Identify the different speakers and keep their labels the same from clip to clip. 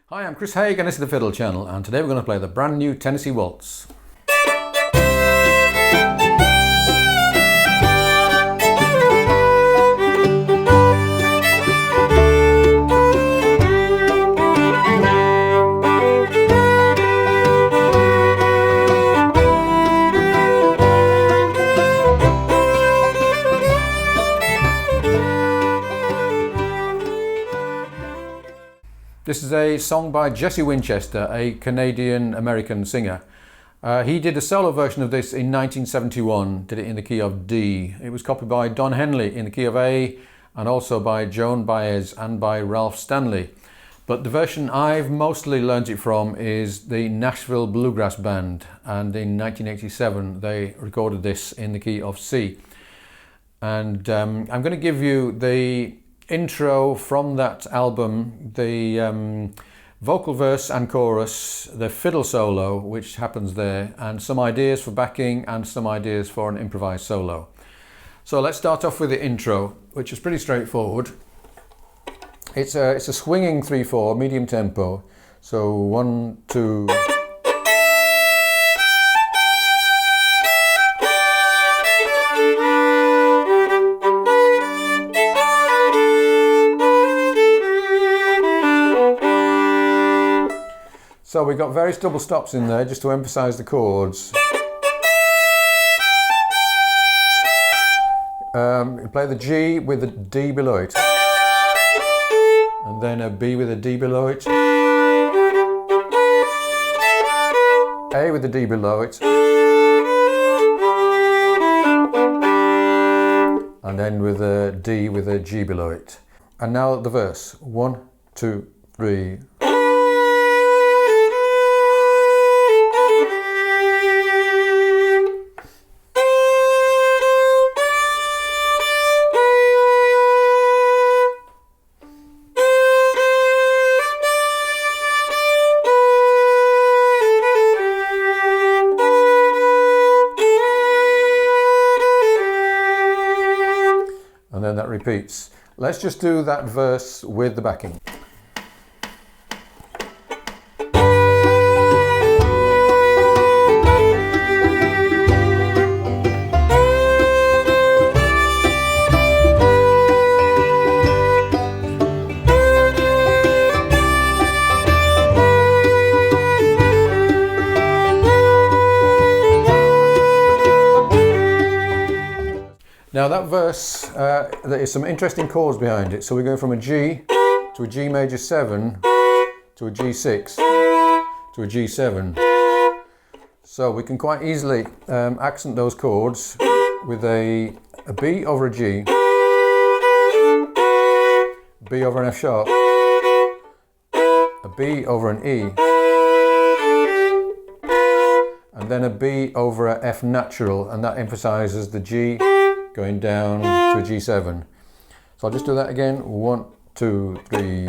Speaker 1: Hi, I'm Chris Haigh and this is the Fiddle channel, and today we're going to play the brand new Tennessee Waltz. This is a song by Jesse Winchester, a Canadian-American singer. He did a solo version of this in 1971, did it in the key of D. It was copied by Don Henley in the key of A, and also by Joan Baez and by Ralph Stanley. But the version I've mostly learned it from is the Nashville Bluegrass Band, and in 1987 they recorded this in the key of C. And I'm going to give you the intro from that album, the vocal verse and chorus, the fiddle solo which happens there, and some ideas for backing and some ideas for an improvised solo. So let's start off with the intro, which is pretty straightforward. It's a swinging 3/4 medium tempo, so 1, 2. So we've got various double stops in there just to emphasise the chords. You play the G with a D below it, and then a B with a D below it, A with a D below it, and then with a D with a G below it. And now the verse. 1, 2, 3. And then that repeats. Let's just do that verse with the backing. Now that verse, there is some interesting chords behind it. So we're going from a G to a G major 7 to a G6 to a G7. So we can quite easily accent those chords with a B over a G, B over an F sharp, a B over an E, and then a B over a F natural, and that emphasises the G going down to a G7. So I'll just do that again. 1, 2, 3.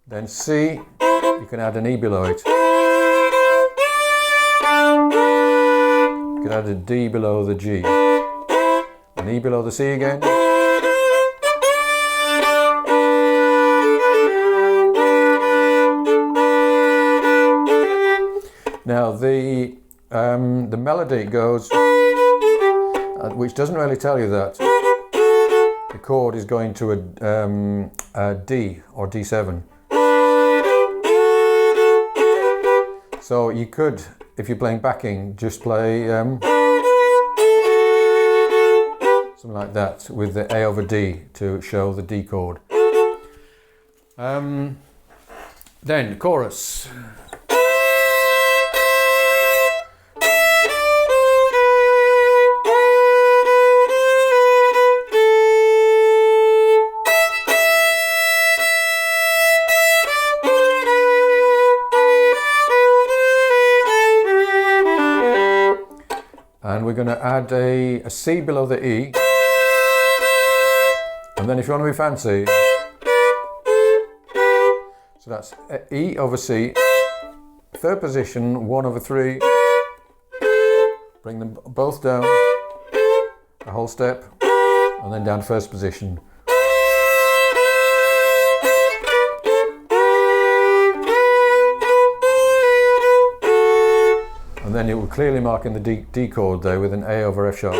Speaker 1: Then C, you can add an E below it. You can add a D below the G. An E below the C again. Now the melody goes, which doesn't really tell you that the chord is going to a D or D7. So you could, if you're playing backing, just play something like that with the A over D to show the D chord. Then chorus. And we're going to add a C below the E, and then if you want to be fancy, so that's E over C, third position, 1 over 3, bring them both down, a whole step, and then down to first position. And then it will clearly mark in the D chord there with an A over F sharp.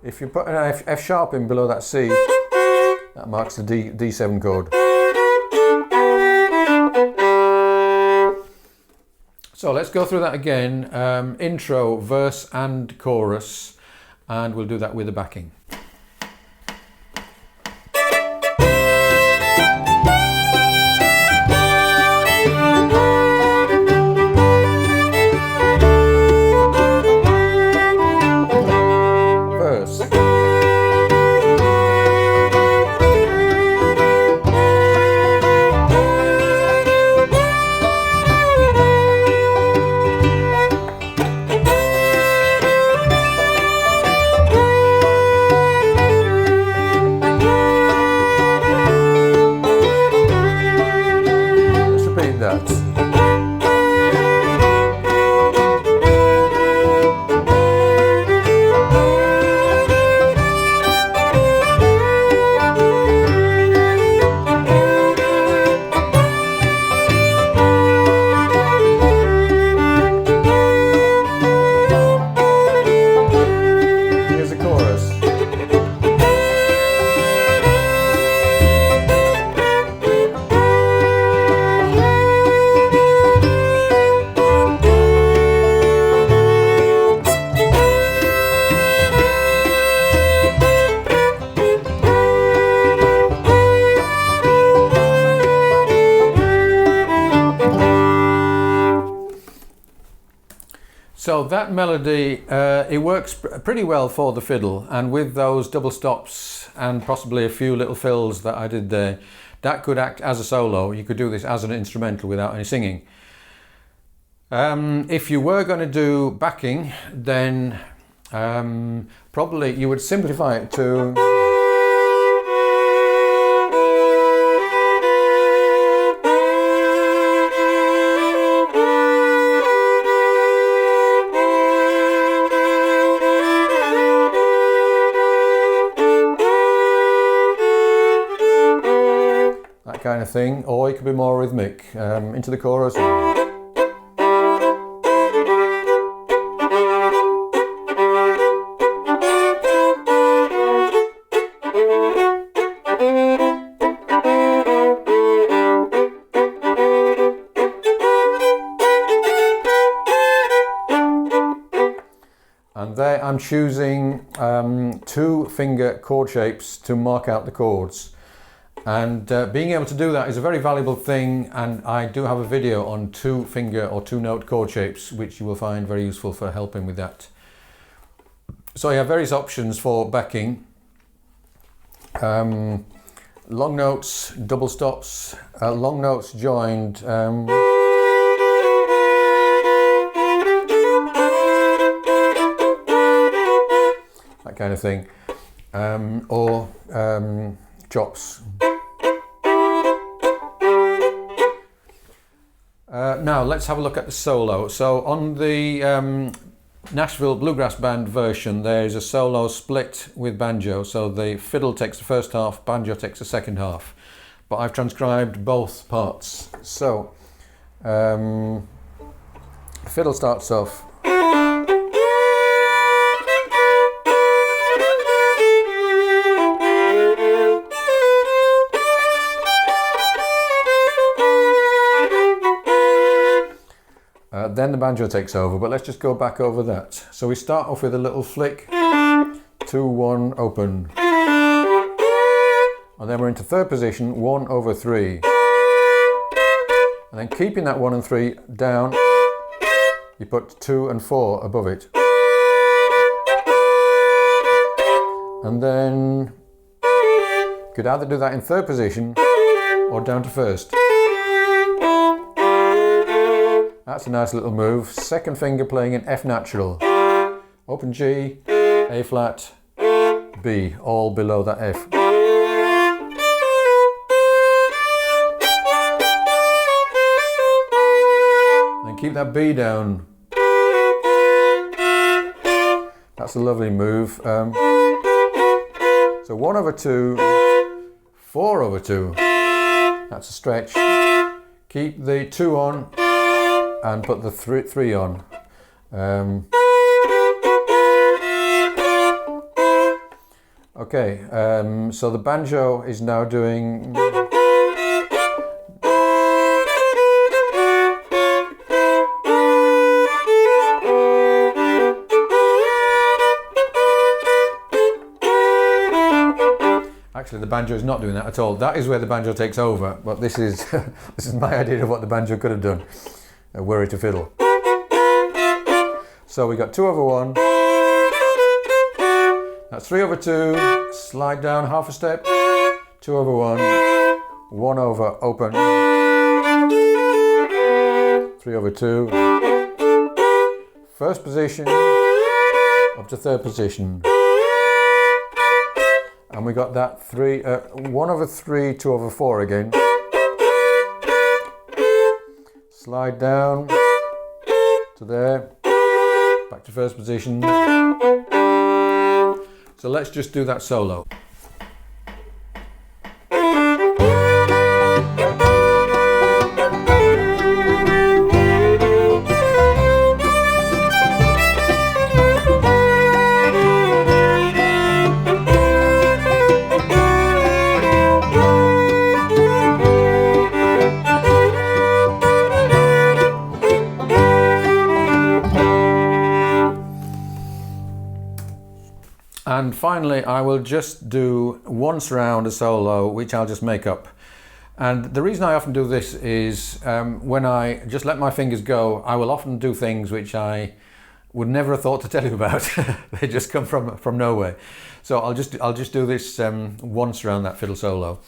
Speaker 1: If you put an F sharp in below that C, that marks the D7 chord. So let's go through that again, intro, verse and chorus, and we'll do that with the backing. So that melody, it works pretty well for the fiddle, and with those double stops and possibly a few little fills that I did there, that could act as a solo. You could do this as an instrumental without any singing. If you were going to do backing, then probably you would simplify it to... kind of thing, or it could be more rhythmic into the chorus. And there I'm choosing 2-finger chord shapes to mark out the chords. And being able to do that is a very valuable thing, and I do have a video on 2-finger or 2-note chord shapes which you will find very useful for helping with that. So you have various options for backing. Long notes, double stops, long notes joined. That kind of thing. Or chops. Now let's have a look at the solo. So on the Nashville Bluegrass Band version, there is a solo split with banjo. So the fiddle takes the first half, banjo takes the second half. But I've transcribed both parts. So fiddle starts off. Then the banjo takes over, but let's just go back over that. So we start off with a little flick, 2-1 open, and then we're into third position, 1 over 3, and then keeping that 1 and 3 down, you put 2 and 4 above it, and then you could either do that in third position or down to first. That's a nice little move. Second finger playing in F natural. Open G, A flat, B, all below that F. keep that B down. That's a lovely move. So 1 over 2, 4 over 2. That's a stretch. Keep the 2 on and put the 3 on. Okay, so the banjo is now doing. Actually, the banjo is not doing that at all. That is where the banjo takes over, but this is this is my idea of what the banjo could have done, were it a fiddle. So we got 2 over 1, that's 3 over 2, slide down half a step, 2 over 1, 1 over open, 3 over 2, first position, up to third position. And we got that 1 over 3, 2 over 4 again. Slide down to there, back to first position. So let's just do that solo. And finally, I will just do once round a solo, which I'll just make up. And the reason I often do this is when I just let my fingers go, I will often do things which I would never have thought to tell you about. They just come from nowhere. So I'll just do this once round that fiddle solo.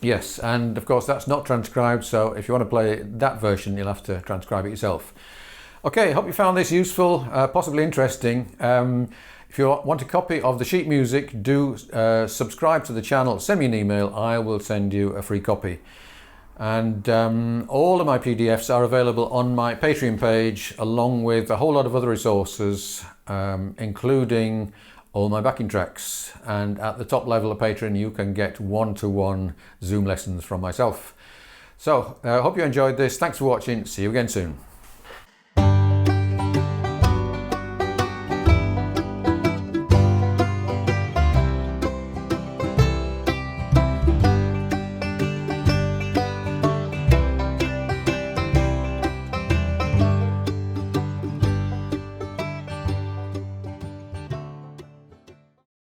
Speaker 1: Yes, and of course that's not transcribed, so if you want to play that version, you'll have to transcribe it yourself. Okay, hope you found this useful, possibly interesting. If you want a copy of the sheet music, do subscribe to the channel, send me an email, I will send you a free copy. And all of my PDFs are available on my Patreon page, along with a whole lot of other resources, including all my backing tracks. And at the top level of Patreon, you can get one-to-one Zoom lessons from myself. So I hope you enjoyed this. Thanks for watching. See you again soon.